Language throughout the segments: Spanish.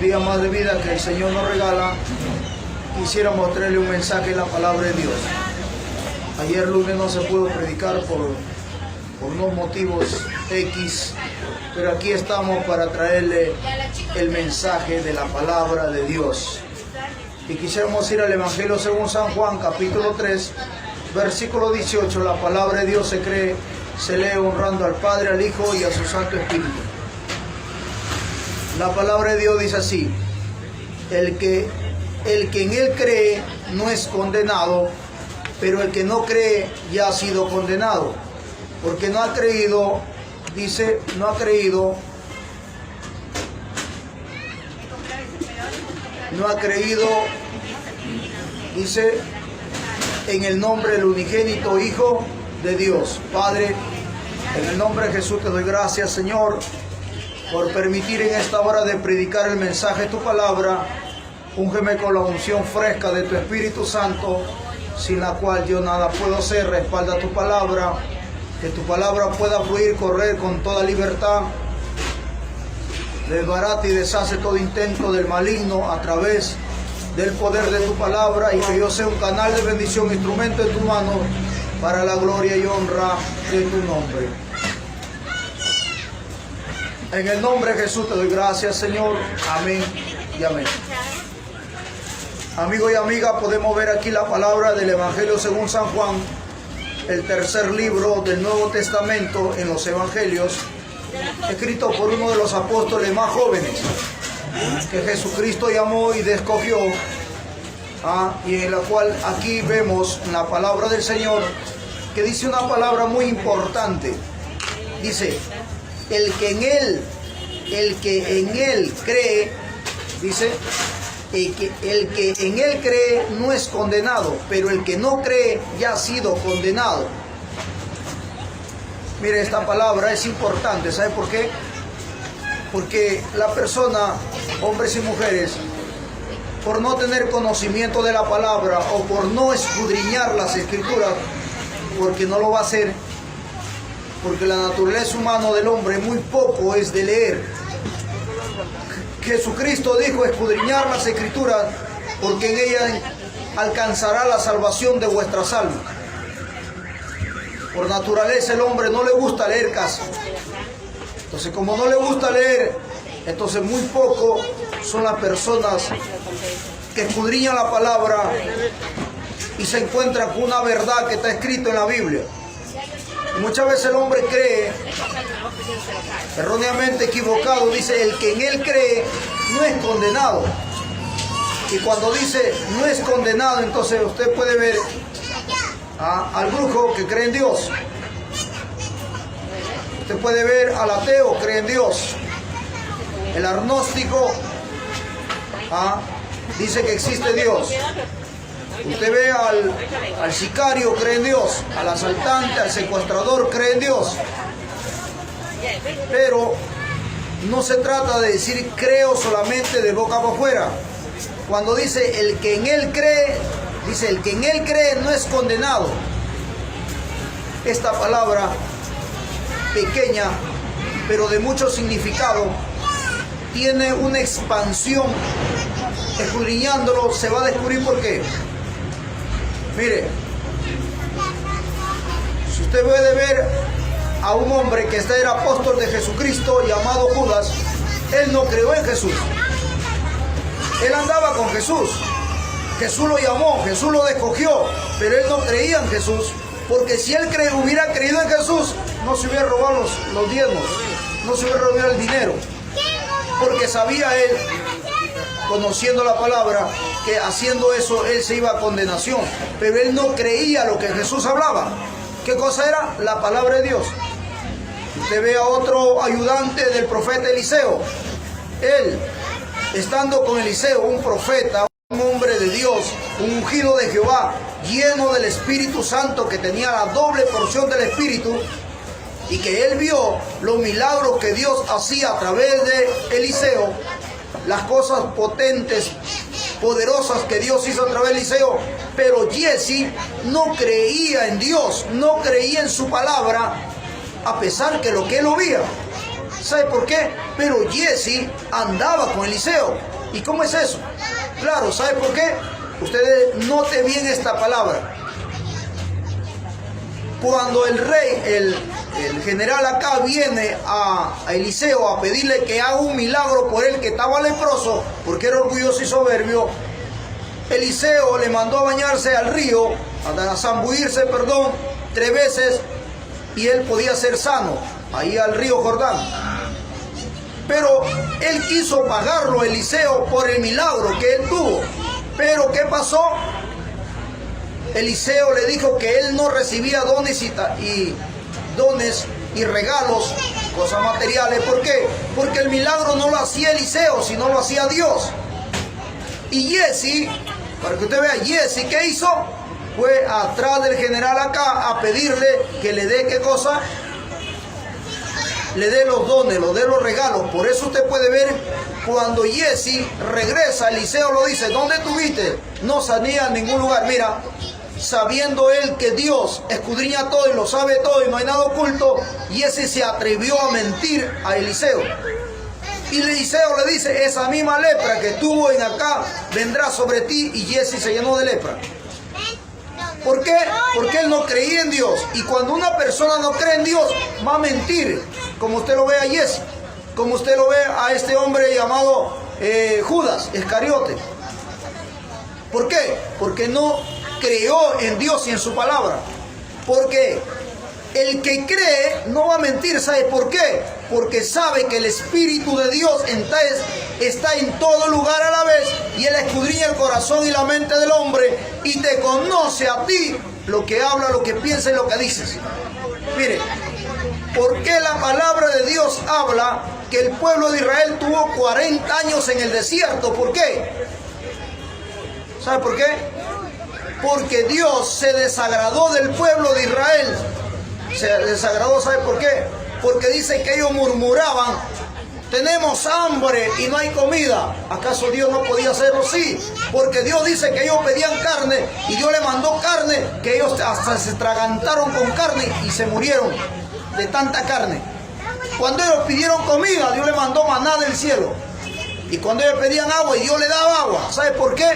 día más de vida que el Señor nos regala, quisiera mostrarle un mensaje en la palabra de Dios. Ayer lunes no se pudo predicar por unos motivos X, pero aquí estamos para traerle el mensaje de la palabra de Dios. Y quisiéramos ir al Evangelio según San Juan, capítulo 3, versículo 18. La palabra de Dios se lee honrando al Padre, al Hijo y a su Santo Espíritu. La palabra de Dios dice así: el que en él cree no es condenado, pero el que no cree ya ha sido condenado, porque no ha creído, dice, dice, en el nombre del unigénito Hijo de Dios. Padre, en el nombre de Jesús te doy gracias, Señor, por permitir en esta hora de predicar el mensaje de tu palabra. Úngeme con la unción fresca de tu Espíritu Santo, sin la cual yo nada puedo hacer. Respalda tu palabra, que tu palabra pueda fluir, correr con toda libertad. Desbarata y deshace todo intento del maligno a través del poder de tu palabra, y que yo sea un canal de bendición, instrumento en tu mano, para la gloria y honra de tu nombre. En el nombre de Jesús te doy gracias, Señor. Amén y amén. Amigo y amiga, podemos ver aquí la palabra del Evangelio según San Juan, el tercer libro del Nuevo Testamento en los Evangelios, escrito por uno de los apóstoles más jóvenes que Jesucristo llamó y escogió, y en la cual aquí vemos la palabra del Señor, que dice una palabra muy importante. Dice: el que en él cree, dice, el que en él cree no es condenado, pero el que no cree ya ha sido condenado. Mire, esta palabra es importante. ¿Sabe por qué? Porque la persona, hombres y mujeres, por no tener conocimiento de la palabra o por no escudriñar las escrituras, porque no lo va a hacer, porque la naturaleza humana del hombre muy poco es de leer. Jesucristo dijo: escudriñar las escrituras, porque en ellas alcanzará la salvación de vuestras almas. Por naturaleza el hombre no le gusta leer casi. Entonces, como no le gusta leer, entonces muy poco son las personas que escudriñan la palabra y se encuentran con una verdad que está escrita en la Biblia. Y muchas veces el hombre cree, erróneamente equivocado, dice: el que en él cree no es condenado. Y cuando dice no es condenado, entonces usted puede ver al brujo que cree en Dios. Usted puede ver al ateo, cree en Dios. El agnóstico dice que existe Dios. Usted ve al sicario, cree en Dios. Al asaltante, al secuestrador, cree en Dios. Pero no se trata de decir creo solamente de boca para afuera. Cuando dice el que en él cree, dice el que en él cree no es condenado. Esta palabra pequeña, pero de mucho significado, tiene una expansión. Escudriñándolo se va a descubrir por qué. Mire, si usted puede ver a un hombre que era apóstol de Jesucristo llamado Judas, él no creó en Jesús. Él andaba con Jesús. Jesús lo llamó, Jesús lo escogió, pero él no creía en Jesús, porque si él hubiera creído en Jesús, no se hubiera robado los diezmos, no se hubiera robado el dinero, porque sabía él, conociendo la palabra, que haciendo eso él se iba a condenación. Pero él no creía lo que Jesús hablaba. ¿Qué cosa era? La palabra de Dios. Usted ve a otro ayudante del profeta Eliseo. Él, estando con Eliseo, un profeta, un hombre de Dios, un ungido de Jehová, lleno del Espíritu Santo, que tenía la doble porción del Espíritu, y que él vio los milagros que Dios hacía a través de Eliseo, las cosas potentes, poderosas que Dios hizo a través de Eliseo. Pero Jesse no creía en Dios, no creía en su palabra, a pesar que lo que él oía. ¿Sabe por qué? Pero Giezi andaba con Eliseo. ¿Y cómo es eso? Claro, ¿sabe por qué? Ustedes noten bien esta palabra. Cuando el rey, el general acá viene a Eliseo a pedirle que haga un milagro por él que estaba leproso, porque era orgulloso y soberbio, Eliseo le mandó a bañarse al río, a zambullirse, 3 veces, y él podía ser sano, ahí al río Jordán. Pero él quiso pagarlo, Eliseo, por el milagro que él tuvo. Pero ¿qué pasó? Eliseo le dijo que él no recibía dones y regalos, cosas materiales. ¿Por qué? Porque el milagro no lo hacía Eliseo, sino lo hacía Dios. Y Giezi, para que usted vea, Giezi, ¿qué hizo? Fue atrás del general acá a pedirle que le dé, ¿qué cosa? Le dé los dones, le dé los regalos. Por eso usted puede ver, cuando Giezi regresa, Eliseo lo dice, ¿dónde estuviste? No salía a ningún lugar. Mira, sabiendo él que Dios escudriña todo y lo sabe todo y no hay nada oculto, Giezi se atrevió a mentir a Eliseo. Y Eliseo le dice, esa misma lepra que tuvo en acá vendrá sobre ti, y Giezi se llenó de lepra. ¿Por qué? Porque él no creía en Dios. Y cuando una persona no cree en Dios, va a mentir. Como usted lo ve a Giezi, como usted lo ve a este hombre llamado Judas Iscariote. ¿Por qué? Porque no creyó en Dios y en su palabra. Porque el que cree no va a mentir. ¿Sabe por qué? Porque sabe que el Espíritu de Dios está en todo lugar a la vez, y Él escudriña el corazón y la mente del hombre y te conoce a ti, lo que habla, lo que piensa y lo que dices. Mire, ¿por qué la palabra de Dios habla que el pueblo de Israel tuvo 40 años en el desierto? ¿Por qué? ¿Sabe por qué? Porque Dios se desagradó del pueblo de Israel. Se desagradó, ¿sabe por qué? Porque dice que ellos murmuraban, tenemos hambre y no hay comida. ¿Acaso Dios no podía hacerlo? Sí, porque Dios dice que ellos pedían carne y Dios le mandó carne, que ellos hasta se atragantaron con carne y se murieron de tanta carne. Cuando ellos pidieron comida, Dios le mandó maná del cielo. Y cuando ellos pedían agua, y Dios le daba agua. ¿Sabe por qué?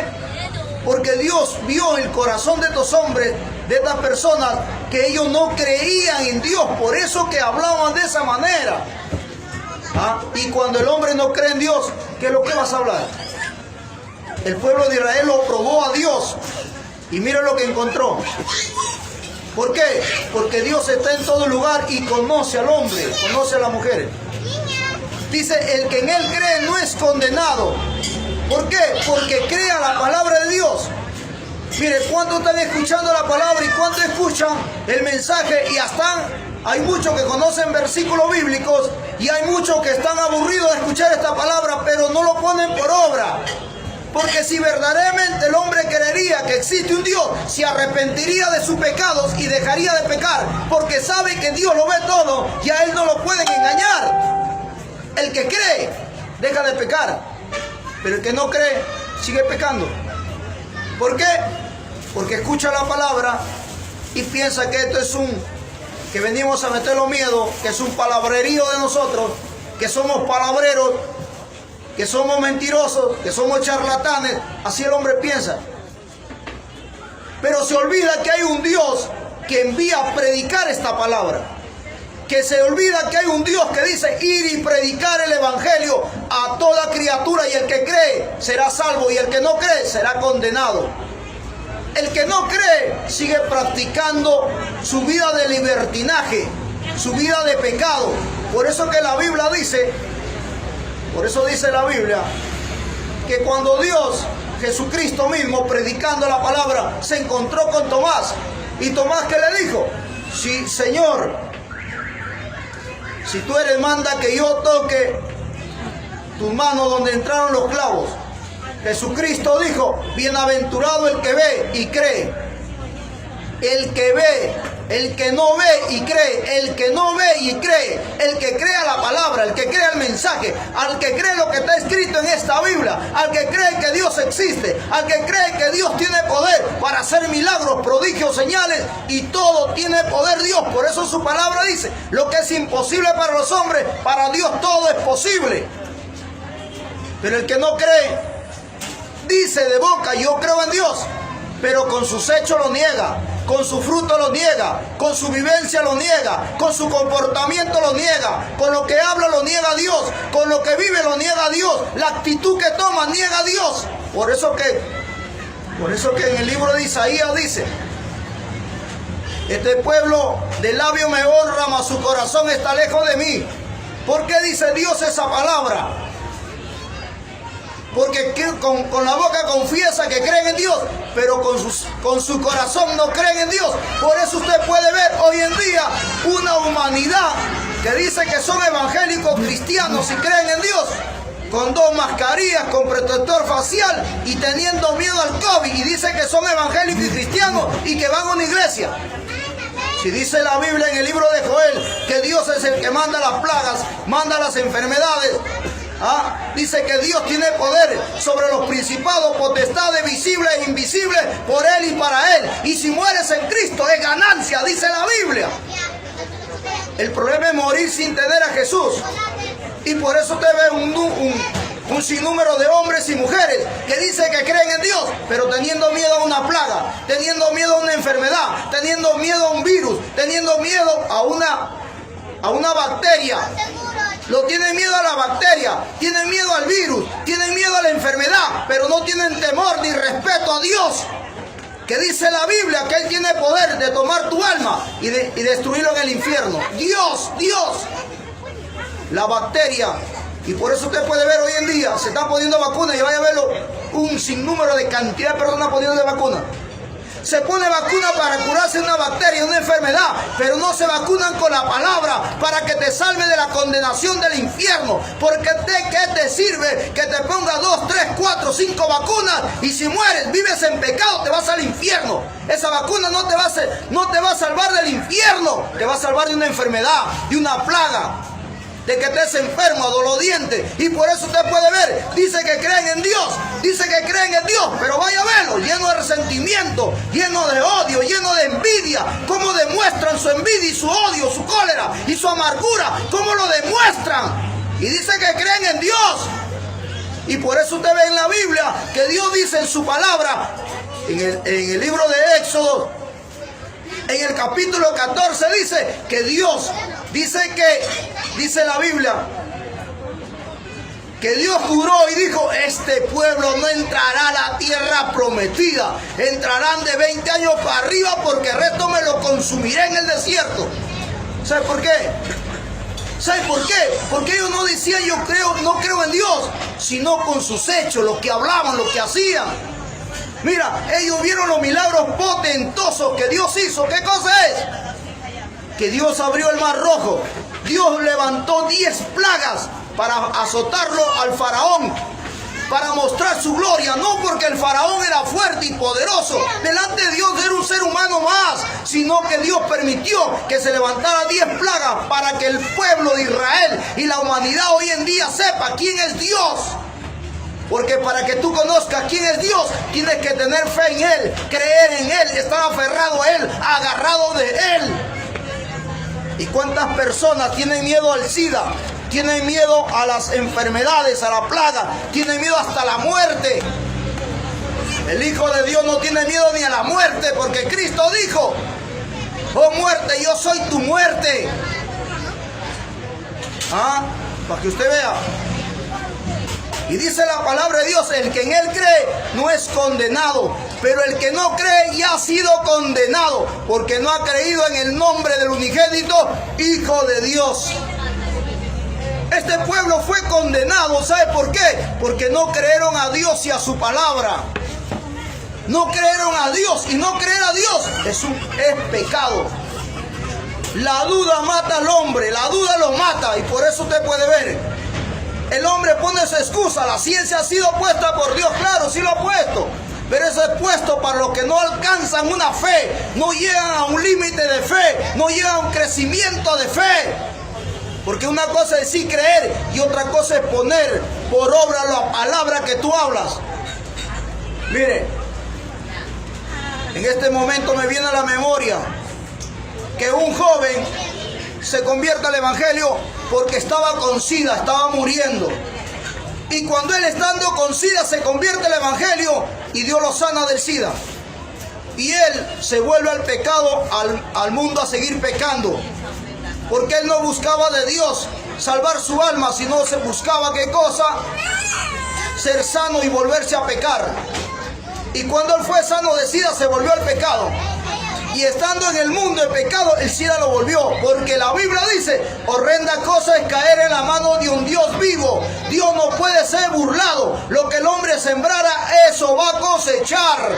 Porque Dios vio el corazón de estos hombres, de estas personas, que ellos no creían en Dios. Por eso que hablaban de esa manera. ¿Ah? Y cuando el hombre no cree en Dios, ¿qué es lo que vas a hablar? El pueblo de Israel lo probó a Dios. Y mira lo que encontró. ¿Por qué? Porque Dios está en todo lugar y conoce al hombre, conoce a las mujeres. Dice, el que en él cree no es condenado. ¿Por qué? Porque cree a la palabra de Dios. Mire, ¿cuántos están escuchando la palabra y cuántos escuchan el mensaje? Y hay muchos que conocen versículos bíblicos y hay muchos que están aburridos de escuchar esta palabra, pero no lo ponen por obra. Porque si verdaderamente el hombre creería que existe un Dios, se arrepentiría de sus pecados y dejaría de pecar, porque sabe que Dios lo ve todo y a él no lo pueden engañar. El que cree deja de pecar, pero el que no cree sigue pecando. ¿Por qué? Porque escucha la palabra y piensa que esto es que venimos a meterlo miedo, que es un palabrerío de nosotros, que somos palabreros, que somos mentirosos, que somos charlatanes. Así el hombre piensa. Pero se olvida que hay un Dios que envía a predicar esta palabra. Que se olvida que hay un Dios que dice ir y predicar el evangelio a toda criatura, y el que cree será salvo y el que no cree será condenado. El que no cree sigue practicando su vida de libertinaje, su vida de pecado. Por eso que la Biblia dice, por eso dice la Biblia, que cuando Dios, Jesucristo mismo, predicando la palabra, se encontró con Tomás, y Tomás, ¿qué le dijo? Sí, Señor, si tú eres, manda que yo toque tus manos donde entraron los clavos. Jesucristo dijo, bienaventurado el que ve y cree. El que ve El que no ve y cree, el que no ve y cree, el que cree a la palabra, el que cree al mensaje, al que cree lo que está escrito en esta Biblia, al que cree que Dios existe, al que cree que Dios tiene poder para hacer milagros, prodigios, señales, y todo tiene poder Dios. Por eso su palabra dice, lo que es imposible para los hombres, para Dios todo es posible. Pero el que no cree, dice de boca, yo creo en Dios, pero con sus hechos lo niega, con su fruto lo niega, con su vivencia lo niega, con su comportamiento lo niega, con lo que habla lo niega a Dios, con lo que vive lo niega a Dios, la actitud que toma niega a Dios. Por eso que en el libro de Isaías dice, este pueblo de labio me honra, mas su corazón está lejos de mí. ¿Por qué dice Dios esa palabra? Porque con la boca confiesa que creen en Dios, pero con su corazón no creen en Dios. Por eso usted puede ver hoy en día una humanidad que dice que son evangélicos cristianos y creen en Dios, con 2 mascarillas, con protector facial y teniendo miedo al COVID, y dice que son evangélicos y cristianos y que van a una iglesia. Si dice la Biblia en el libro de Joel que Dios es el que manda las plagas, manda las enfermedades, dice que Dios tiene poder sobre los principados, potestades visibles e invisibles, por Él y para Él. Y si mueres en Cristo es ganancia, dice la Biblia. El problema es morir sin tener a Jesús. Y por eso te ve un sinnúmero de hombres y mujeres que dicen que creen en Dios, pero teniendo miedo a una plaga, teniendo miedo a una enfermedad, teniendo miedo a un virus, teniendo miedo a una bacteria. Lo tienen miedo a la bacteria, tienen miedo al virus, tienen miedo a la enfermedad, pero no tienen temor ni respeto a Dios, que dice la Biblia que Él tiene poder de tomar tu alma y destruirlo en el infierno. Dios, la bacteria. Y por eso usted puede ver hoy en día, se está poniendo vacuna, y vaya a verlo, un sinnúmero de cantidad de personas poniendo de vacuna. Se pone vacuna para curarse una bacteria, una enfermedad, pero no se vacunan con la palabra para que te salve de la condenación del infierno. Porque ¿qué te sirve que te pongas 2, 3, 4, 5 vacunas y si mueres, vives en pecado, te vas al infierno? Esa vacuna no te va a salvar del infierno, te va a salvar de una enfermedad, de una plaga, de que estés enfermo, doloriente. Y por eso usted puede ver, dice que creen en Dios, pero vaya a verlo, lleno de resentimiento, lleno de odio, lleno de envidia. Cómo demuestran su envidia y su odio, su cólera y su amargura, cómo lo demuestran. Y dice que creen en Dios. Y por eso usted ve en la Biblia que Dios dice en su palabra, en el libro de Éxodo, en el capítulo 14, dice que Dios, dice la Biblia, que Dios juró y dijo, este pueblo no entrará a la tierra prometida, entrarán de 20 años para arriba porque el resto me lo consumiré en el desierto. ¿Sabe por qué? ¿Sabe por qué? Porque ellos no decían no creo en Dios, sino con sus hechos, lo que hablaban, lo que hacían. Mira, ellos vieron los milagros potentosos que Dios hizo. ¿Qué cosa es? Que Dios abrió el mar rojo. Dios levantó 10 plagas para azotarlo al faraón, para mostrar su gloria. No porque el faraón era fuerte y poderoso, delante de Dios era un ser humano más, sino que Dios permitió que se levantara 10 plagas para que el pueblo de Israel y la humanidad hoy en día sepa quién es Dios. Porque para que tú conozcas quién es Dios, tienes que tener fe en Él, creer en Él, estar aferrado a Él, agarrado de Él. ¿Y cuántas personas tienen miedo al SIDA? Tienen miedo a las enfermedades, a la plaga, tienen miedo hasta la muerte. El Hijo de Dios no tiene miedo ni a la muerte, porque Cristo dijo, oh muerte, yo soy tu muerte. Para que usted vea. Y dice la palabra de Dios, el que en Él cree no es condenado, pero el que no cree ya ha sido condenado, porque no ha creído en el nombre del unigénito Hijo de Dios. Este pueblo fue condenado, ¿sabe por qué? Porque no creyeron a Dios y a su palabra. No creyeron a Dios, y no creer a Dios es pecado. La duda mata al hombre, la duda lo mata, y por eso usted puede ver. El hombre pone su excusa, la ciencia ha sido puesta por Dios, claro, sí lo ha puesto. Pero eso es puesto para los que no alcanzan una fe, no llegan a un límite de fe, no llegan a un crecimiento de fe. Porque una cosa es sí creer y otra cosa es poner por obra la palabra que tú hablas. Mire, en este momento me viene a la memoria que un joven se convierte al evangelio porque estaba con SIDA, estaba muriendo. Y cuando él estando con SIDA se convierte al evangelio y Dios lo sana del SIDA. Y él se vuelve al pecado, al mundo a seguir pecando. Porque él no buscaba de Dios salvar su alma, sino se buscaba ¿qué cosa? Ser sano y volverse a pecar. Y cuando él fue sano de SIDA se volvió al pecado. Y estando en el mundo de pecado, el SIDA lo volvió. Porque la Biblia dice, horrenda cosa es caer en la mano de un Dios vivo. Dios no puede ser burlado. Lo que el hombre sembrara, eso va a cosechar.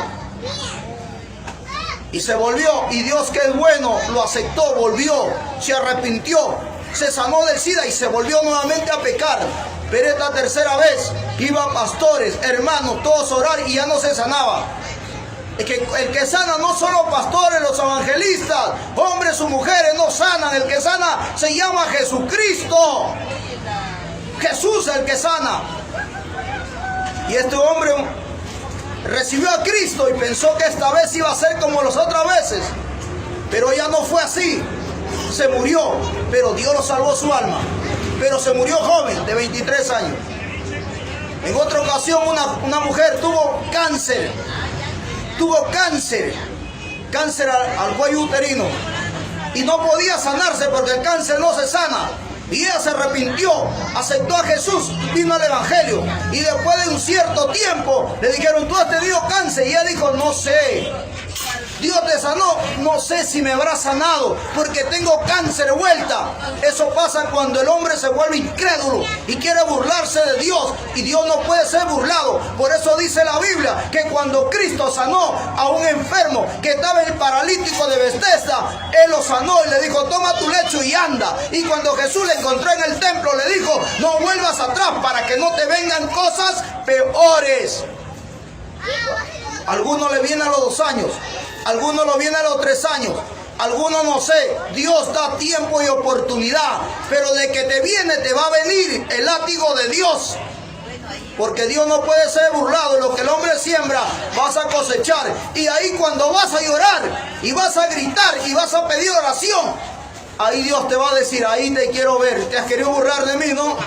Y se volvió, y Dios que es bueno, lo aceptó, volvió, se arrepintió, se sanó del SIDA y se volvió nuevamente a pecar. Pero esta tercera vez iban pastores, hermanos, todos a orar y ya no se sanaba. El que sana no solo pastores, los evangelistas, hombres o mujeres no sanan. El que sana se llama Jesucristo. Jesús es el que sana. Y este hombre recibió a Cristo y pensó que esta vez iba a ser como las otras veces. Pero ya no fue así. Se murió, pero Dios lo salvó su alma. Pero se murió joven, de 23 años. En otra ocasión una mujer tuvo cáncer. Cáncer al cuello uterino. Y no podía sanarse porque el cáncer no se sana. Y ella se arrepintió, aceptó a Jesús, vino al evangelio. Y después de un cierto tiempo le dijeron, ¿tú has tenido cáncer? Y ella dijo, no sé. Dios te sanó, no sé si me habrá sanado, porque tengo cáncer de vuelta. Eso pasa cuando el hombre se vuelve incrédulo y quiere burlarse de Dios. Y Dios no puede ser burlado. Por eso dice la Biblia que cuando Cristo sanó a un enfermo que estaba el paralítico de Bethesda, Él lo sanó y le dijo, toma tu lecho y anda. Y cuando Jesús le encontró en el templo, le dijo, no vuelvas atrás para que no te vengan cosas peores. Algunos le vienen a los 2 años. Algunos lo vienen a los 3 años, algunos no sé. Dios da tiempo y oportunidad, pero de que te viene te va a venir el látigo de Dios, porque Dios no puede ser burlado. Lo que el hombre siembra vas a cosechar. Y ahí cuando vas a llorar y vas a gritar y vas a pedir oración, ahí Dios te va a decir, ahí te quiero ver. ¿Te has querido burlar de mí, no?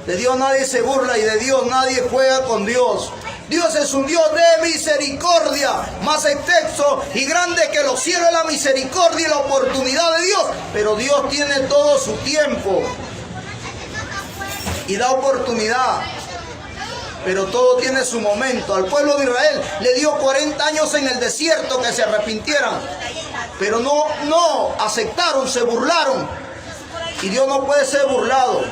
De Dios nadie se burla y de Dios nadie juega con Dios. Dios es un Dios de misericordia, más extenso y grande que los cielos es la misericordia y la oportunidad de Dios. Pero Dios tiene todo su tiempo y da oportunidad, pero todo tiene su momento. Al pueblo de Israel le dio 40 años en el desierto que se arrepintieran, pero no aceptaron, se burlaron. Y Dios no puede ser burlado.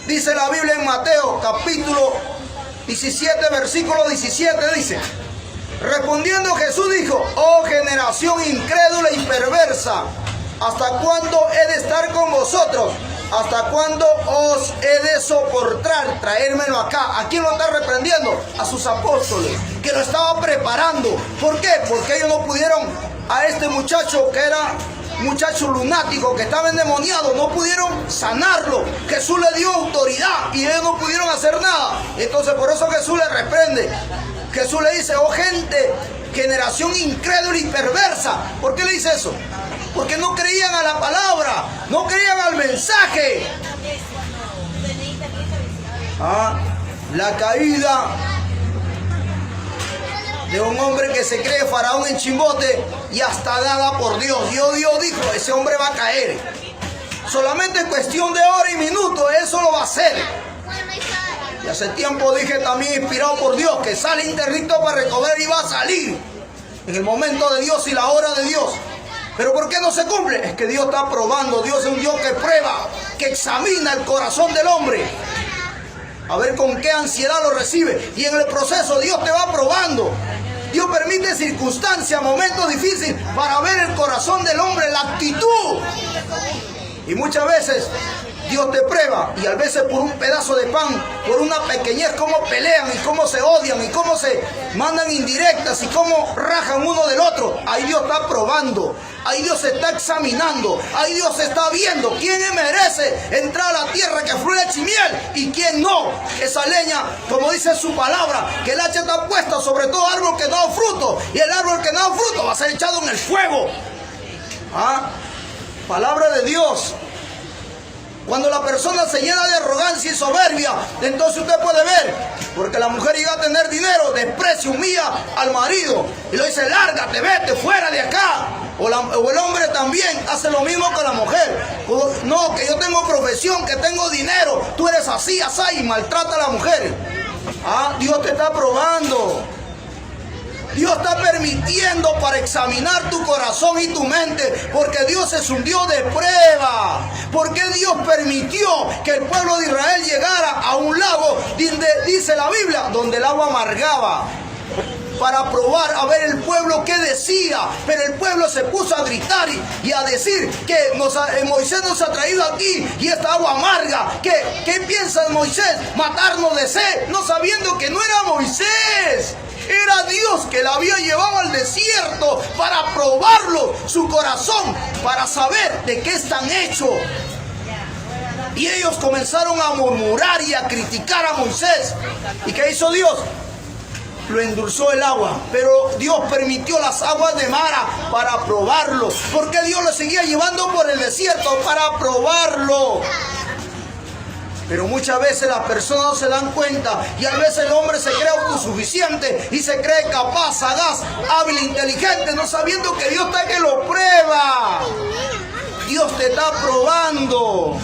Dice la Biblia en Mateo capítulo 17, versículo 17, dice, respondiendo Jesús dijo, oh generación incrédula y perversa, ¿hasta cuándo he de estar con vosotros? ¿Hasta cuándo os he de soportar? Traérmelo acá. ¿A quién lo está reprendiendo? A sus apóstoles, que lo estaba preparando. ¿Por qué? Porque ellos no pudieron a este muchacho que era muchacho lunático, que estaba endemoniado, no pudieron sanarlo. Jesús le dio autoridad y ellos no pudieron hacer nada. Entonces por eso Jesús le reprende. Jesús le dice, oh gente, generación incrédula y perversa. ¿Por qué le dice eso? Porque no creían a la palabra, no creían al mensaje. La caída de un hombre que se cree faraón en Chimbote y hasta dada por Dios. Dios dijo, ese hombre va a caer. Solamente en cuestión de hora y minuto, eso lo va a hacer. Y hace tiempo dije también, inspirado por Dios, que sale interdicto para recoger y va a salir en el momento de Dios y la hora de Dios. ¿Pero por qué no se cumple? Es que Dios está probando. Dios es un Dios que prueba, que examina el corazón del hombre, a ver con qué ansiedad lo recibe. Y en el proceso Dios te va probando. Dios permite circunstancias, momentos difíciles para ver el corazón del hombre, la actitud. Y muchas veces Dios te prueba, y a veces por un pedazo de pan, por una pequeñez, cómo pelean y cómo se odian y cómo se mandan indirectas y cómo rajan uno del otro. Ahí Dios está probando, ahí Dios está examinando, ahí Dios está viendo quién merece entrar a la tierra que fluye leche y miel y quién no. Esa leña, como dice su palabra, que el hacha está puesta sobre todo árbol que no da fruto, y el árbol que no da fruto va a ser echado en el fuego. Palabra de Dios. Cuando la persona se llena de arrogancia y soberbia, entonces usted puede ver, porque la mujer llega a tener dinero, desprecia, humilla al marido y le dice: lárgate, vete, fuera de acá. O el hombre también hace lo mismo con la mujer. No, que yo tengo profesión, que tengo dinero, tú eres así, así, y maltrata a la mujer. Dios te está probando. Dios está permitiendo para examinar tu corazón y tu mente, porque Dios es un Dios de prueba. ¿Por qué Dios permitió que el pueblo de Israel llegara a un lago, donde, dice la Biblia, donde el agua amargaba? Para probar a ver el pueblo qué decía. Pero el pueblo se puso a gritar y a decir que Moisés nos ha traído aquí y esta agua amarga. ¿Qué piensa Moisés? Matarnos de sed, no sabiendo que no era Moisés. Era Dios que la había llevado al desierto para probarlo, su corazón, para saber de qué están hechos. Y ellos comenzaron a murmurar y a criticar a Moisés. ¿Y qué hizo Dios? Lo endulzó el agua, pero Dios permitió las aguas de Mara para probarlo. ¿Por qué Dios lo seguía llevando por el desierto? Para probarlo. Pero muchas veces las personas no se dan cuenta, y a veces el hombre se cree autosuficiente y se cree capaz, sagaz, hábil, inteligente, no sabiendo que Dios está que lo prueba. Dios te está probando.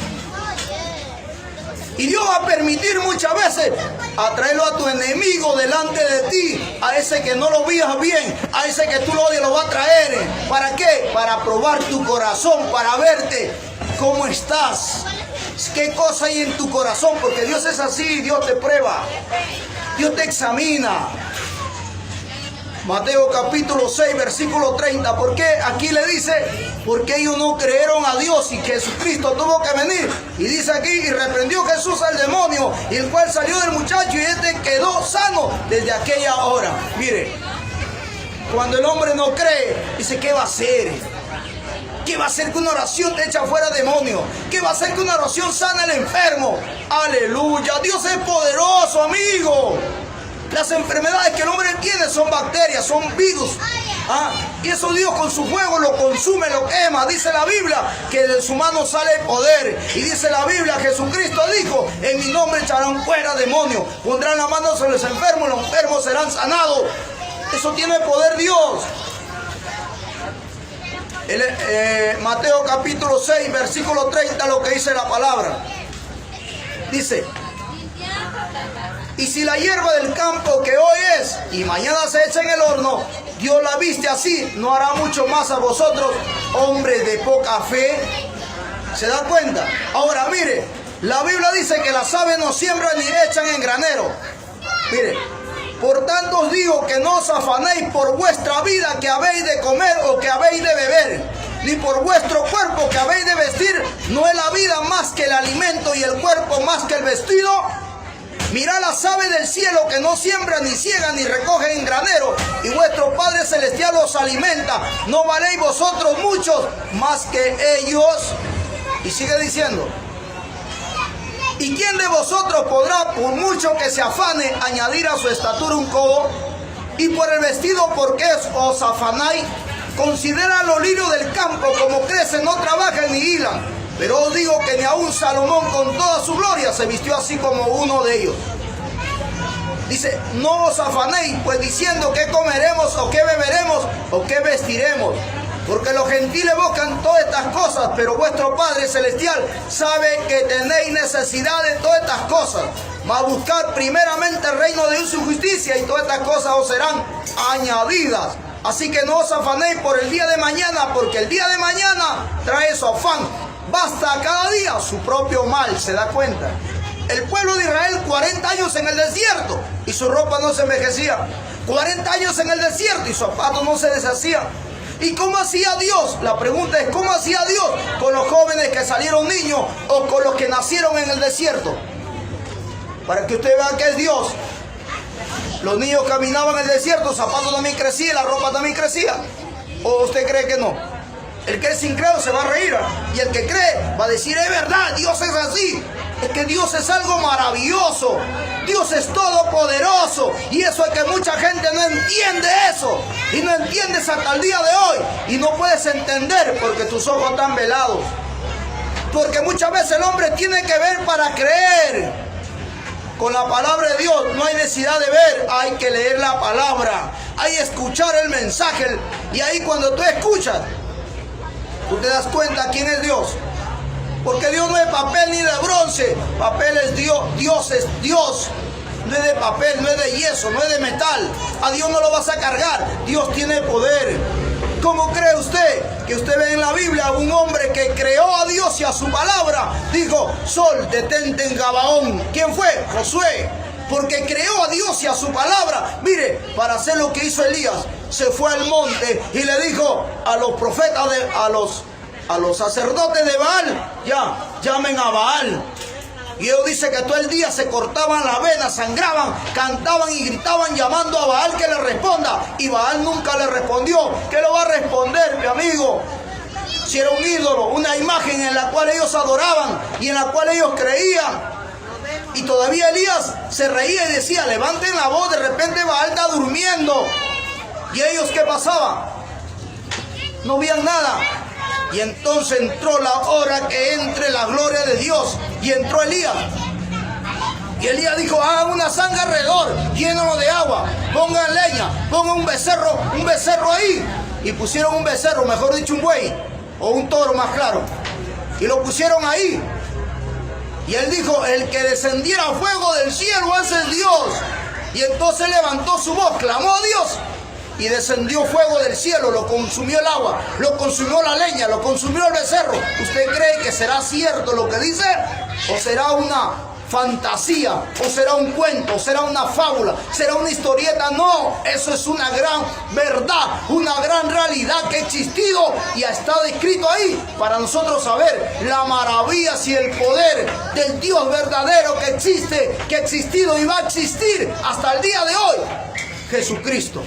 Y Dios va a permitir muchas veces atraerlo a tu enemigo delante de ti, a ese que no lo veas bien, a ese que tú lo odias, lo va a traer. ¿Para qué? Para probar tu corazón, para verte cómo estás. ¿Qué cosa hay en tu corazón? Porque Dios es así, Dios te prueba, Dios te examina. Mateo capítulo 6, versículo 30. ¿Por qué? Aquí le dice: porque ellos no creyeron a Dios y que Jesucristo tuvo que venir. Y dice aquí: y reprendió Jesús al demonio, y el cual salió del muchacho, y este quedó sano desde aquella hora. Mire, cuando el hombre no cree, dice: ¿qué va a hacer? ¿Qué va a hacer que una oración te echa fuera demonios? ¿Qué va a hacer que una oración sana al enfermo? Aleluya, Dios es poderoso, amigo. Las enfermedades que el hombre tiene son bacterias, son virus. Y eso Dios con su fuego lo consume, lo quema. Dice la Biblia que de su mano sale poder. Y dice la Biblia, Jesucristo dijo: en mi nombre echarán fuera demonios, pondrán la mano sobre los enfermos serán sanados. Eso tiene poder Dios. Mateo capítulo 6, versículo 30, lo que dice la palabra. Dice: y si la hierba del campo que hoy es y mañana se echa en el horno, Dios la viste así, ¿no hará mucho más a vosotros, hombres de poca fe? ¿Se da cuenta? Ahora mire, la Biblia dice que las aves no siembran ni echan en granero. Mire: por tanto os digo que no os afanéis por vuestra vida, que habéis de comer o que habéis de beber, ni por vuestro cuerpo, que habéis de vestir. ¿No es la vida más que el alimento y el cuerpo más que el vestido? Mirad las aves del cielo, que no siembran, ni ciegan, ni recogen en granero, y vuestro Padre Celestial los alimenta. ¿No valéis vosotros muchos más que ellos? Y sigue diciendo: ¿y quién de vosotros podrá, por mucho que se afane, añadir a su estatura un codo? Y por el vestido, ¿por qué os afanáis? Considera los lirios del campo, como crecen, no trabajan ni hilan. Pero os digo que ni aun Salomón con toda su gloria se vistió así como uno de ellos. Dice: no os afanéis, pues diciendo qué comeremos, o qué beberemos, o qué vestiremos. Porque los gentiles buscan todas estas cosas, pero vuestro Padre Celestial sabe que tenéis necesidad de todas estas cosas. Mas buscar primeramente el reino de su justicia, y todas estas cosas os serán añadidas. Así que no os afanéis por el día de mañana, porque el día de mañana trae su afán. Basta cada día su propio mal. ¿Se da cuenta? El pueblo de Israel 40 años en el desierto y su ropa no se envejecía. 40 años en el desierto y sus zapatos no se deshacían. ¿Y cómo hacía Dios? La pregunta es, ¿cómo hacía Dios con los jóvenes que salieron niños o con los que nacieron en el desierto? Para que usted vea que es Dios. Los niños caminaban en el desierto, los zapatos también crecían, la ropa también crecía. ¿O usted cree que no? El que es incrédulo se va a reír. Y el que cree va a decir, es verdad, Dios es así. Es que Dios es algo maravilloso. Dios es todopoderoso. Y eso es que mucha gente no entiende eso. Y no entiendes hasta el día de hoy. Y no puedes entender porque tus ojos están velados. Porque muchas veces el hombre tiene que ver para creer. Con la palabra de Dios no hay necesidad de ver, hay que leer la palabra. Hay que escuchar el mensaje. Y ahí cuando tú escuchas, tú te das cuenta quién es Dios. Porque Dios no es papel ni de bronce. Papel es Dios. Dios es Dios. No es de papel, no es de yeso, no es de metal. A Dios no lo vas a cargar. Dios tiene poder. ¿Cómo cree usted que usted ve en la Biblia a un hombre que creó a Dios y a su palabra? Dijo, sol, detente en Gabaón. ¿Quién fue? Josué. Porque creó a Dios y a su palabra. Mire, para hacer lo que hizo Elías, se fue al monte y le dijo a los profetas, a los sacerdotes de Baal, ya, llamen a Baal. Y ellos dicen que todo el día se cortaban las venas, sangraban, cantaban y gritaban llamando a Baal que le responda. Y Baal nunca le respondió. ¿Qué lo va a responder, mi amigo? Si era un ídolo, una imagen en la cual ellos adoraban y en la cual ellos creían. Y todavía Elías se reía y decía, levanten la voz, de repente Baal está durmiendo. ¿Y ellos qué pasaba? No veían nada. Y entonces entró la hora que entre la gloria de Dios. Y entró Elías. Y Elías dijo, hagan una zanja alrededor, llénalo de agua, pongan leña, pongan un becerro ahí. Y pusieron un becerro, mejor dicho un buey, o un toro más claro. Y lo pusieron ahí. Y él dijo, el que descendiera fuego del cielo, ese es Dios. Y entonces levantó su voz, clamó a Dios. Y descendió fuego del cielo, lo consumió el agua, lo consumió la leña, lo consumió el becerro. ¿Usted cree que será cierto lo que dice? ¿O será una fantasía? ¿O será un cuento? ¿O será una fábula? ¿Será una historieta? No, eso es una gran verdad, una gran realidad que ha existido y ha estado escrito ahí para nosotros saber las maravillas y el poder del Dios verdadero que existe, que ha existido y va a existir hasta el día de hoy. Jesucristo.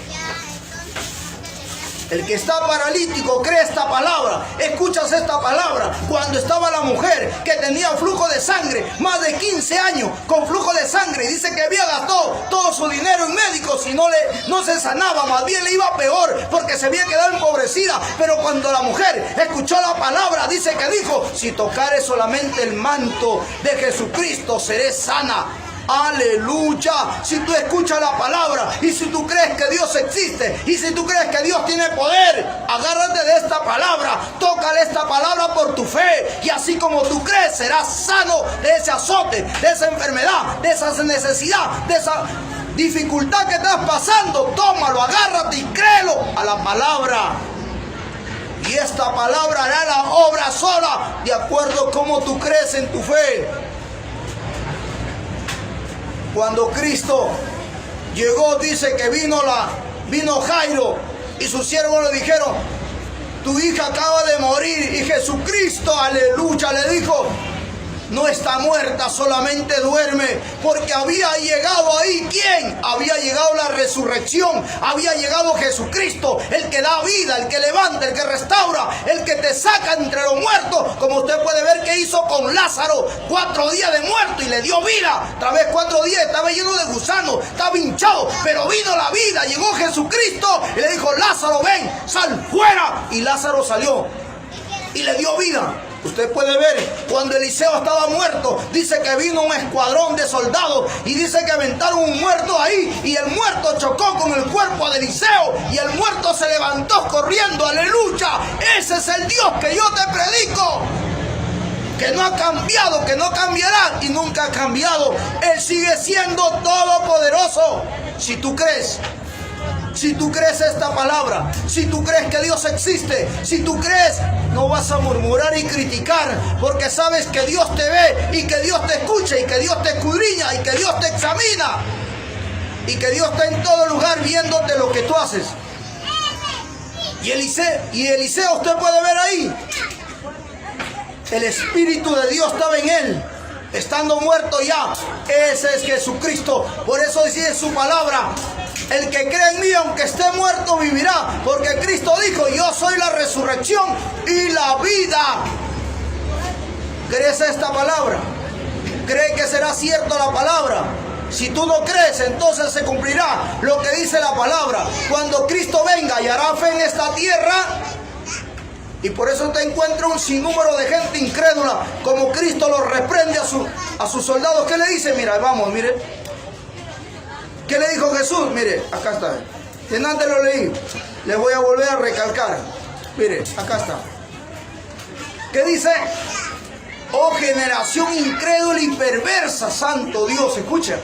El que está paralítico cree esta palabra, escuchas esta palabra. Cuando estaba la mujer que tenía flujo de sangre, más de 15 años con flujo de sangre, y dice que había gastado todo su dinero en médicos y no se sanaba, más bien le iba peor porque se había quedado empobrecida. Pero cuando la mujer escuchó la palabra, dice que dijo, si tocare solamente el manto de Jesucristo, seré sana. Aleluya. Si tú escuchas la palabra y si tú crees que Dios existe y si tú crees que Dios tiene poder, agárrate de esta palabra, tócale esta palabra por tu fe, y así como tú crees serás sano de ese azote, de esa enfermedad, de esa necesidad, de esa dificultad que estás pasando. Tómalo, agárrate y créelo a la palabra. Y esta palabra hará la obra sola de acuerdo a cómo tú crees en tu fe. Cuando Cristo llegó, dice que vino Jairo y sus siervos le dijeron, tu hija acaba de morir. Y Jesucristo, aleluya, le dijo, no está muerta, solamente duerme. Porque había llegado ahí, ¿quién? Había llegado la resurrección, había llegado Jesucristo, el que da vida, el que levanta, el que restaura, el que te saca entre los muertos. Como usted puede ver que hizo con Lázaro, 4 días de muerto y le dio vida. Otra vez 4 días, estaba lleno de gusanos, estaba hinchado, pero vino la vida. Llegó Jesucristo y le dijo, Lázaro, ven, sal fuera. Y Lázaro salió y le dio vida. Usted puede ver, cuando Eliseo estaba muerto, dice que vino un escuadrón de soldados y dice que aventaron un muerto ahí y el muerto chocó con el cuerpo de Eliseo y el muerto se levantó corriendo. Aleluya. Ese es el Dios que yo te predico, que no ha cambiado, que no cambiará y nunca ha cambiado. Él sigue siendo todopoderoso. Si tú crees esta palabra, si tú crees que Dios existe, si tú crees, no vas a murmurar y criticar, porque sabes que Dios te ve y que Dios te escucha y que Dios te escudriña y que Dios te examina y que Dios está en todo lugar viéndote lo que tú haces. Y Eliseo usted puede ver ahí. El Espíritu de Dios estaba en él, estando muerto ya. Ese es Jesucristo. Por eso dice en su palabra: el que cree en mí, aunque esté muerto, vivirá. Porque Cristo dijo: yo soy la resurrección y la vida. ¿Crees esta palabra? ¿Cree que será cierto la palabra? Si tú no crees, entonces se cumplirá lo que dice la palabra. Cuando Cristo venga y hará fe en esta tierra. Y por eso te encuentra un sinnúmero de gente incrédula, como Cristo los reprende a sus soldados. ¿Qué le dice? Mira, vamos, mire. ¿Qué le dijo Jesús? Mire, acá está. Si antes lo leí, les voy a volver a recalcar. Mire, acá está. ¿Qué dice? Oh, generación incrédula y perversa, santo Dios, escucha.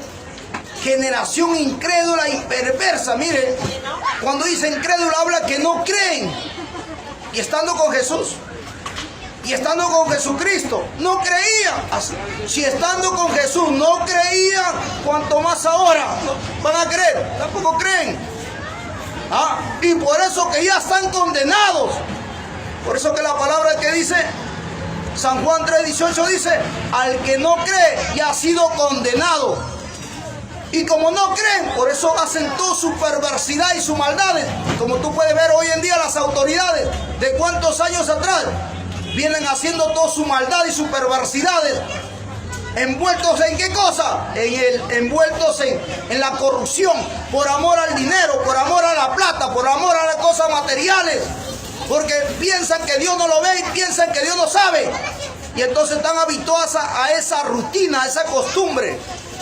Generación incrédula y perversa. Mire, cuando dice incrédula habla que no creen. Y estando con Jesús, y estando con Jesucristo, no creían. Si estando con Jesús no creían, cuanto más ahora van a creer. Tampoco creen. Y por eso que ya están condenados. Por eso que la palabra que dice San Juan 3:18 dice: al que no cree ya ha sido condenado. Y como no creen, por eso hacen toda su perversidad y sus maldades. Como tú puedes ver hoy en día, las autoridades de cuántos años atrás vienen haciendo toda su maldad y sus perversidades. ¿Envueltos en qué cosa? Envueltos en la corrupción, por amor al dinero, por amor a la plata, por amor a las cosas materiales. Porque piensan que Dios no lo ve y piensan que Dios no sabe. Y entonces están habituados a esa rutina, a esa costumbre.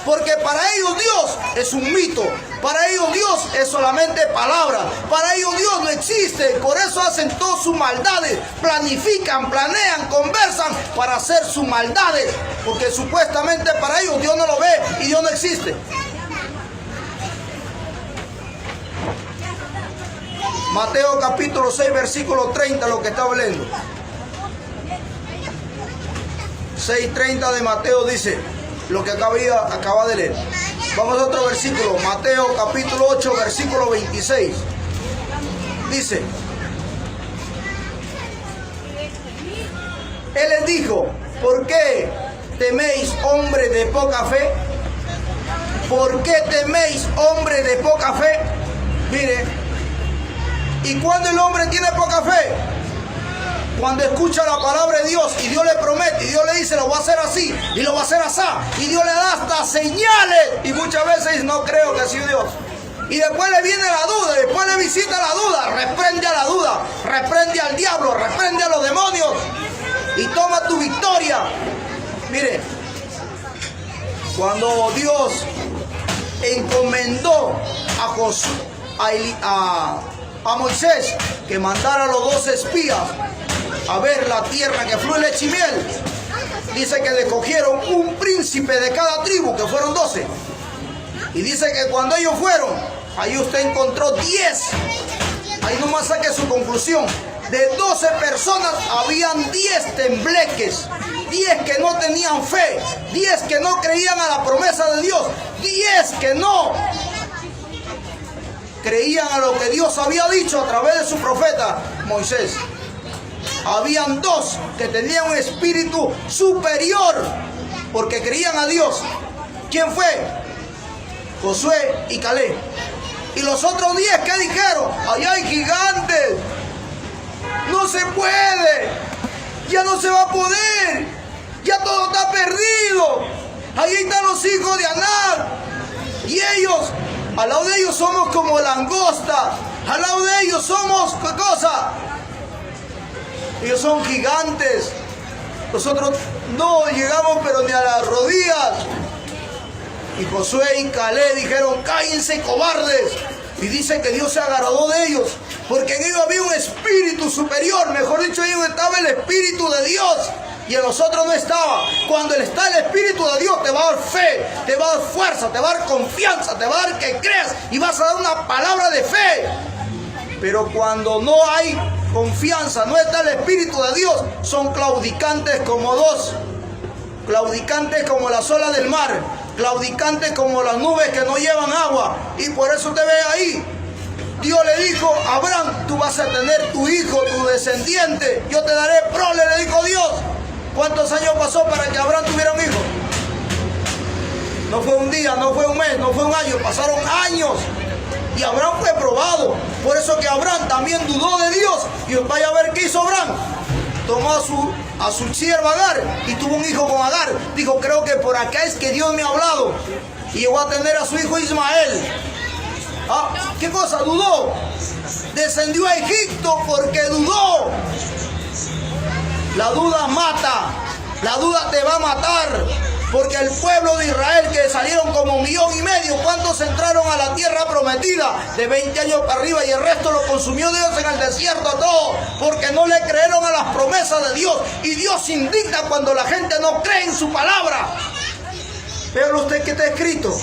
Porque para ellos Dios es un mito. Para ellos Dios es solamente palabra. Para ellos Dios no existe. Por eso hacen todas sus maldades. Planifican, planean, conversan para hacer sus maldades. Porque supuestamente para ellos Dios no lo ve y Dios no existe. Mateo capítulo 6, versículo 30, lo que estaba leyendo. 6:30 de Mateo dice lo que acaba de leer. Vamos a otro versículo. Mateo capítulo 8, versículo 26. Dice: Él les dijo: ¿por qué teméis, hombre de poca fe? ¿Por qué teméis, hombre de poca fe? Mire, ¿y cuando el hombre tiene poca fe? Cuando escucha la palabra de Dios y Dios le promete, y Dios le dice: lo va a hacer así, y lo va a hacer así, y Dios le da hasta señales, y muchas veces dice: no creo que sea Dios. Y después le viene la duda, después le visita la duda, reprende a la duda, reprende al diablo, reprende a los demonios, y toma tu victoria. Mire, cuando Dios encomendó a Moisés que mandara a los 12 espías a ver la tierra que fluye leche y miel, dice que le cogieron un príncipe de cada tribu, que fueron 12. Y dice que cuando ellos fueron, ahí usted encontró 10. Ahí nomás saque su conclusión. De 12 personas habían 10 tembleques, 10 que no tenían fe, 10 que no creían a la promesa de Dios, 10 que no creían a lo que Dios había dicho a través de su profeta Moisés. Habían 2 que tenían un espíritu superior porque creían a Dios. ¿Quién fue? Josué y Caleb. Y los otros 10, ¿qué dijeron? Allá hay gigantes, no se puede, ya no se va a poder, ya todo está perdido. Ahí están los hijos de Anak, y ellos, al lado de ellos somos como langosta, al lado de ellos somos, ¿qué cosa? Ellos son gigantes, nosotros no llegamos pero ni a las rodillas. Y Josué y Caleb dijeron: cállense, cobardes. Y dice que Dios se agradó de ellos, porque en ellos había un espíritu superior. Mejor dicho, en ellos estaba el espíritu de Dios, y en nosotros no estaba. Cuando está el espíritu de Dios, te va a dar fe, te va a dar fuerza, te va a dar confianza, te va a dar que creas, y vas a dar una palabra de fe. Pero cuando no hay confianza, no está el espíritu de Dios, son claudicantes como dos, claudicantes como las olas del mar, claudicantes como las nubes que no llevan agua. Y por eso te ve ahí Dios le dijo a Abraham, tú vas a tener tu hijo, tu descendiente, yo te daré prole, le dijo Dios. ¿Cuántos años pasó para que Abraham tuviera un hijo? No fue un día, no fue un mes, no fue un año, pasaron años. Y Abraham fue probado. Por eso que Abraham también dudó de Dios. Y vaya a ver qué hizo Abraham. Tomó a su sierva Agar y tuvo un hijo con Agar. Dijo, creo que por acá es que Dios me ha hablado. Y llegó a tener a su hijo Ismael. ¿Qué cosa? Dudó. Descendió a Egipto porque dudó. La duda mata. La duda te va a matar. Porque el pueblo de Israel, que salieron como 1,5 millones, ¿cuántos entraron a la tierra prometida? De 20 años para arriba, y el resto lo consumió Dios en el desierto todo, porque no le creyeron a las promesas de Dios. Y Dios se indigna cuando la gente no cree en su palabra. Pero usted, ¿qué está escrito?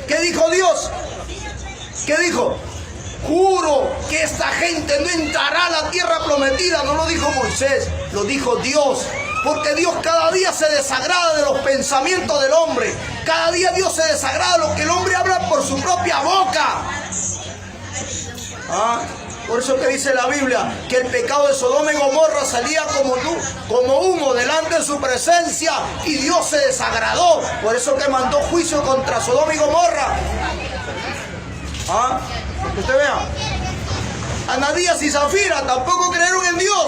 ¿Qué dijo Dios? ¿Qué dijo? Juro que esta gente no entrará a la tierra prometida. No lo dijo Moisés, lo dijo Dios. Porque Dios cada día se desagrada de los pensamientos del hombre. Cada día Dios se desagrada de lo que el hombre habla por su propia boca. Por eso que dice la Biblia que el pecado de Sodoma y Gomorra salía como humo delante de su presencia, y Dios se desagradó. Por eso que mandó juicio contra Sodoma y Gomorra. Que usted vea, Ananías y Zafira tampoco creyeron en Dios.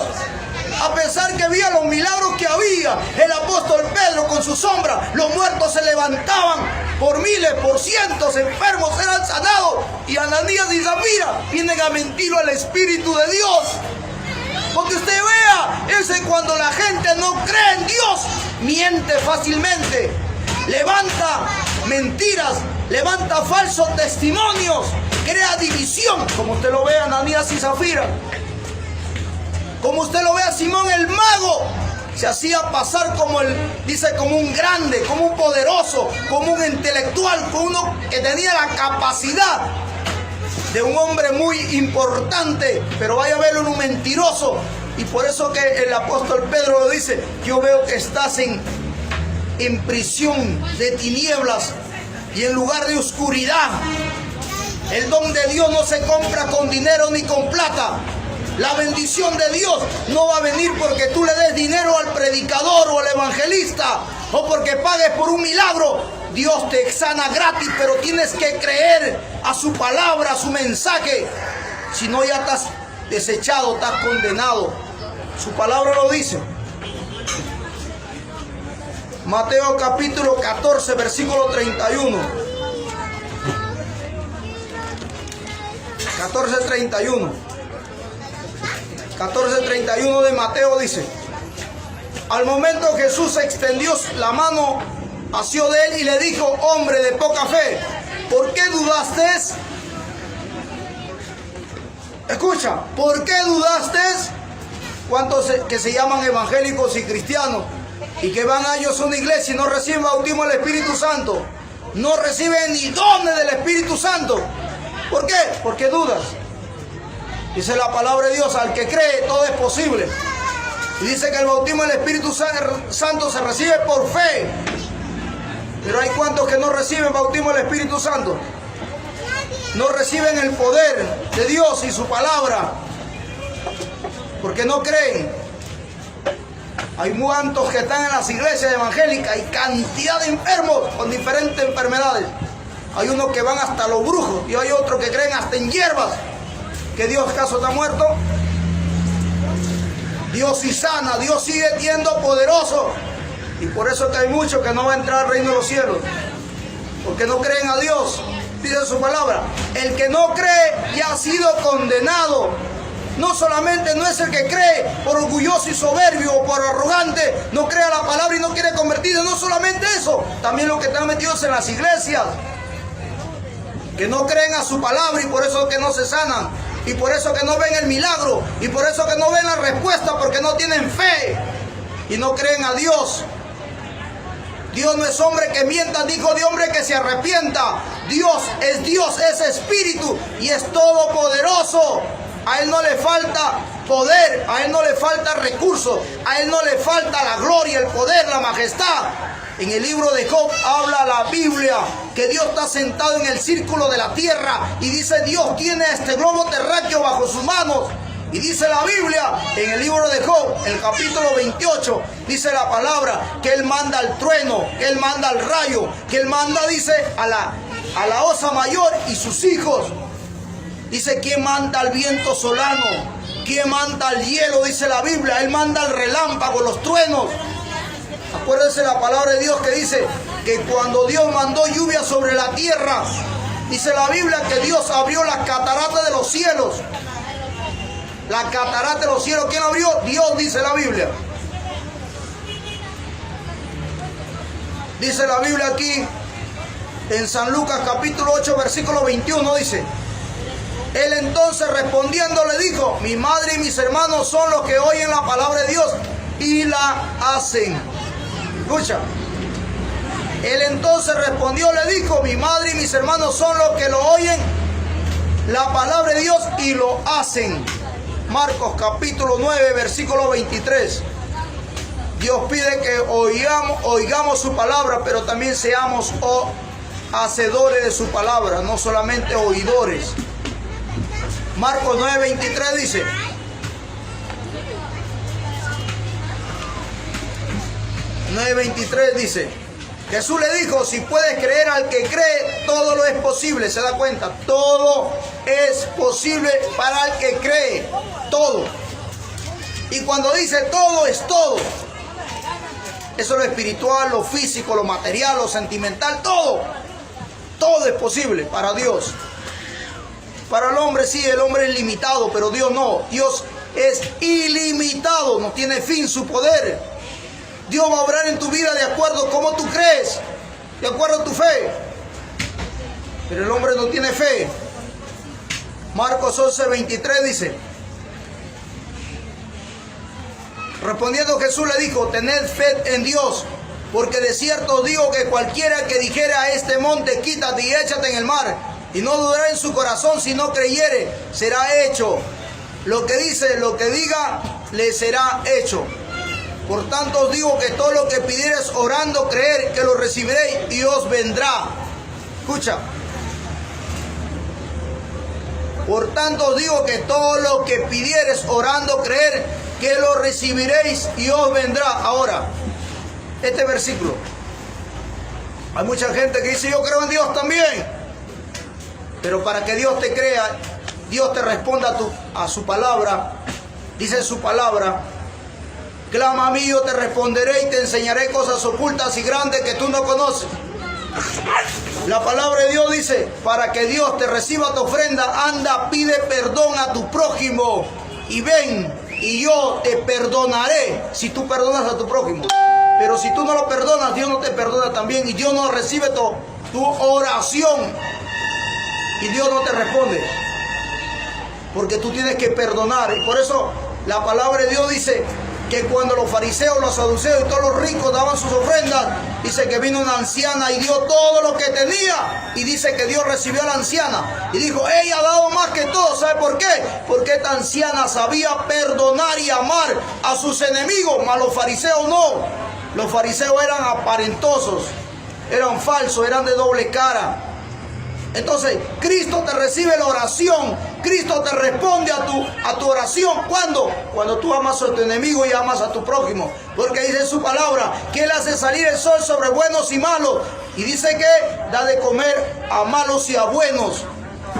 A pesar que veía los milagros que había, el apóstol Pedro con su sombra, los muertos se levantaban por miles, por cientos, enfermos eran sanados. Y Ananías y Zafira vienen a mentir al Espíritu de Dios. Porque usted vea, ese cuando la gente no cree en Dios, miente fácilmente, levanta mentiras, levanta falsos testimonios, crea división, como usted lo ve a Ananías y Zafira. Como usted lo ve a Simón el mago, se hacía pasar como como un grande, como un poderoso, como un intelectual, como uno que tenía la capacidad de un hombre muy importante, pero vaya a verlo en un mentiroso. Y por eso que el apóstol Pedro lo dice, yo veo que estás en prisión de tinieblas y en lugar de oscuridad. El don de Dios no se compra con dinero ni con plata. La bendición de Dios no va a venir porque tú le des dinero al predicador o al evangelista, o porque pagues por un milagro. Dios te sana gratis, pero tienes que creer a su palabra, a su mensaje. Si no, ya estás desechado, estás condenado. Su palabra lo dice. Mateo capítulo 14, versículo 31. 14:31 de Mateo dice: al momento Jesús extendió la mano hacia de él y le dijo: hombre de poca fe, ¿por qué dudaste? Escucha, ¿por qué dudaste? ¿Cuántos que se llaman evangélicos y cristianos y que van a ellos a una iglesia y no reciben bautismo del Espíritu Santo? No reciben ni dones del Espíritu Santo. ¿Por qué? Porque dudas. Dice la palabra de Dios, al que cree todo es posible. Y dice que el bautismo del Espíritu Santo se recibe por fe. Pero hay cuantos que no reciben bautismo del Espíritu Santo. No reciben el poder de Dios y su palabra, porque no creen. Hay muchos que están en las iglesias evangélicas y cantidad de enfermos con diferentes enfermedades. Hay unos que van hasta los brujos y hay otros que creen hasta en hierbas. ¿Que Dios acaso está muerto? Dios sí sana, Dios sigue siendo poderoso. Y por eso que hay muchos que no van a entrar al reino de los cielos, porque no creen a Dios. Dice su palabra, el que no cree ya ha sido condenado. No solamente no es el que cree por orgulloso y soberbio o por arrogante, no cree a la palabra y no quiere convertirse. No solamente eso, también los que están metidos en las iglesias, que no creen a su palabra y por eso que no se sanan, y por eso que no ven el milagro, y por eso que no ven la respuesta, porque no tienen fe y no creen a Dios. Dios no es hombre que mienta, dijo de hombre que se arrepienta. Dios, es espíritu y es todopoderoso. A Él no le falta poder, a Él no le falta recursos, a Él no le falta la gloria, el poder, la majestad. En el libro de Job habla la Biblia que Dios está sentado en el círculo de la tierra y dice Dios tiene este globo terráqueo bajo sus manos. Y dice la Biblia en el libro de Job, el capítulo 28, dice la palabra que Él manda el trueno, que Él manda el rayo, que Él manda, dice, a la osa mayor y sus hijos. Dice, ¿quién manda el viento solano? ¿Quién manda el hielo? Dice la Biblia, Él manda el relámpago, los truenos. Acuérdense la palabra de Dios que dice que cuando Dios mandó lluvia sobre la tierra, dice la Biblia que Dios abrió las cataratas de los cielos. La catarata de los cielos, ¿quién abrió? Dios, dice la Biblia. Dice la Biblia aquí en San Lucas capítulo 8 versículo 21, dice: Él entonces respondiendo le dijo: mi madre y mis hermanos son los que oyen la palabra de Dios y la hacen. Escucha. Él entonces respondió, le dijo: mi madre y mis hermanos son los que lo oyen la palabra de Dios y lo hacen. Marcos capítulo 9 versículo 23. Dios pide que oigamos su palabra, pero también seamos hacedores de su palabra, no solamente oidores. Marcos 9 23 dice: Jesús le dijo: si puedes creer al que cree, todo lo es posible. ¿Se da cuenta? Todo es posible para el que cree. Todo. Y cuando dice todo, es todo. Eso es lo espiritual, lo físico, lo material, lo sentimental, todo. Todo es posible para Dios. Para el hombre sí, el hombre es limitado, pero Dios no. Dios es ilimitado, no tiene fin su poder. Dios va a obrar en tu vida de acuerdo a cómo tú crees, de acuerdo a tu fe. Pero el hombre no tiene fe. Marcos 11, 23 dice: respondiendo Jesús le dijo: tened fe en Dios, porque de cierto os digo que cualquiera que dijere a este monte: quítate y échate en el mar, y no dudará en su corazón, si no creyere, será hecho. Lo que dice, lo que diga, le será hecho. Por tanto os digo que todo lo que pidiereis orando, creer que lo recibiréis y os vendrá. Escucha. Por tanto os digo que todo lo que pidiereis orando, creer que lo recibiréis y os vendrá. Ahora, este versículo. Hay mucha gente que dice: yo creo en Dios también. Pero para que Dios te crea, Dios te responda a su palabra. Dice su palabra: clama a mí, yo te responderé y te enseñaré cosas ocultas y grandes que tú no conoces. La palabra de Dios dice: para que Dios te reciba tu ofrenda, anda, pide perdón a tu prójimo y ven y yo te perdonaré si tú perdonas a tu prójimo. Pero si tú no lo perdonas, Dios no te perdona también, y Dios no recibe tu oración y Dios no te responde, porque tú tienes que perdonar. Y por eso la palabra de Dios dice que cuando los fariseos, los saduceos y todos los ricos daban sus ofrendas, dice que vino una anciana y dio todo lo que tenía, y dice que Dios recibió a la anciana y dijo: ella ha dado más que todo. ¿Sabe por qué? Porque esta anciana sabía perdonar y amar a sus enemigos, mas los fariseos no. Los fariseos eran aparentosos, eran falsos, eran de doble cara. Entonces, Cristo te recibe la oración, Cristo te responde a tu oración. ¿Cuándo? Cuando tú amas a tu enemigo y amas a tu prójimo. Porque dice su palabra que Él hace salir el sol sobre buenos y malos. Y dice que da de comer a malos y a buenos.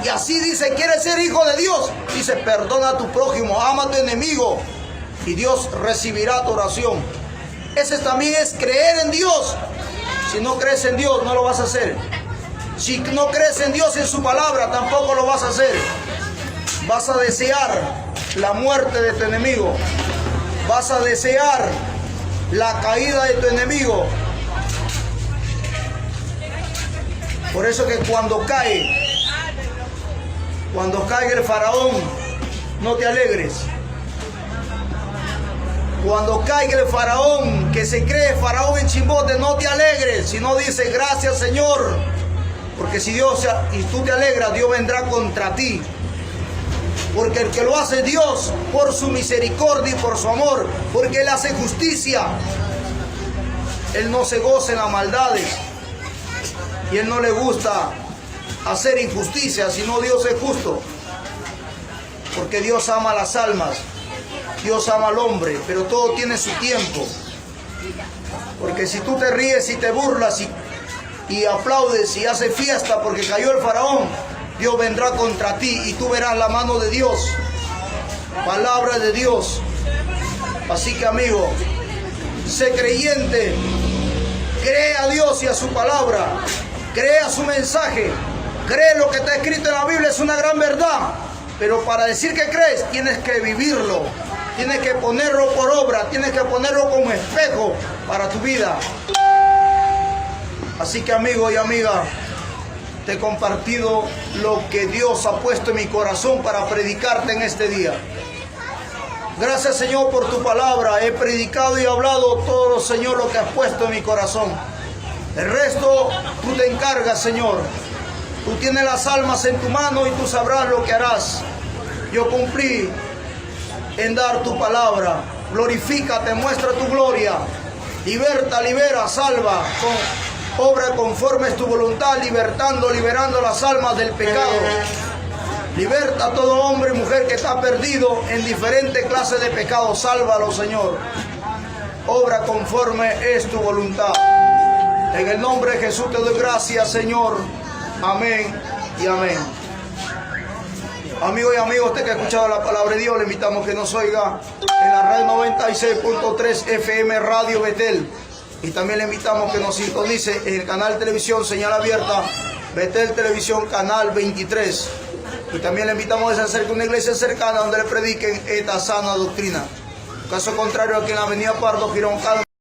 Y así dice: ¿quieres ser hijo de Dios? Dice: perdona a tu prójimo, ama a tu enemigo, y Dios recibirá tu oración. Ese también es creer en Dios. Si no crees en Dios, no lo vas a hacer. Si no crees en Dios, en su palabra, tampoco lo vas a hacer. Vas a desear la muerte de tu enemigo. Vas a desear la caída de tu enemigo. Por eso que cuando caiga el faraón, no te alegres. Cuando caiga el faraón, que se cree faraón en Chimbote, no te alegres, sino dice: gracias, Señor. Porque si y tú te alegras, Dios vendrá contra ti. Porque el que lo hace Dios, por su misericordia y por su amor, porque Él hace justicia. Él no se goza en las maldades. Y Él no le gusta hacer injusticia, sino Dios es justo. Porque Dios ama las almas. Dios ama al hombre, pero todo tiene su tiempo. Porque si tú te ríes y te burlas y aplaudes y haces fiesta porque cayó el faraón, Dios vendrá contra ti y tú verás la mano de Dios. Palabra de Dios. Así que, amigo, sé creyente, cree a Dios y a su palabra, cree a su mensaje, cree lo que está escrito en la Biblia, es una gran verdad. Pero para decir que crees, tienes que vivirlo, tienes que ponerlo por obra, tienes que ponerlo como espejo para tu vida. Así que, amigo y amiga, te he compartido lo que Dios ha puesto en mi corazón para predicarte en este día. Gracias, Señor, por tu palabra. He predicado y hablado todo, Señor, lo que has puesto en mi corazón. El resto tú te encargas, Señor. Tú tienes las almas en tu mano y tú sabrás lo que harás. Yo cumplí en dar tu palabra. Glorifícate, muestra tu gloria. Liberta, libera, salva. Obra conforme es tu voluntad, liberando las almas del pecado. Liberta a todo hombre y mujer que está perdido en diferentes clases de pecados. Sálvalo, Señor. Obra conforme es tu voluntad. En el nombre de Jesús te doy gracias, Señor. Amén y amén. Amigos y amigos, usted que ha escuchado la palabra de Dios, le invitamos que nos oiga en la red 96.3 FM Radio Betel. Y también le invitamos que nos sintonice en el canal de televisión Señal Abierta, Betel Televisión, canal 23. Y también le invitamos a que se acerque a una iglesia cercana donde le prediquen esta sana doctrina. Caso contrario, aquí en la avenida Pardo Girón,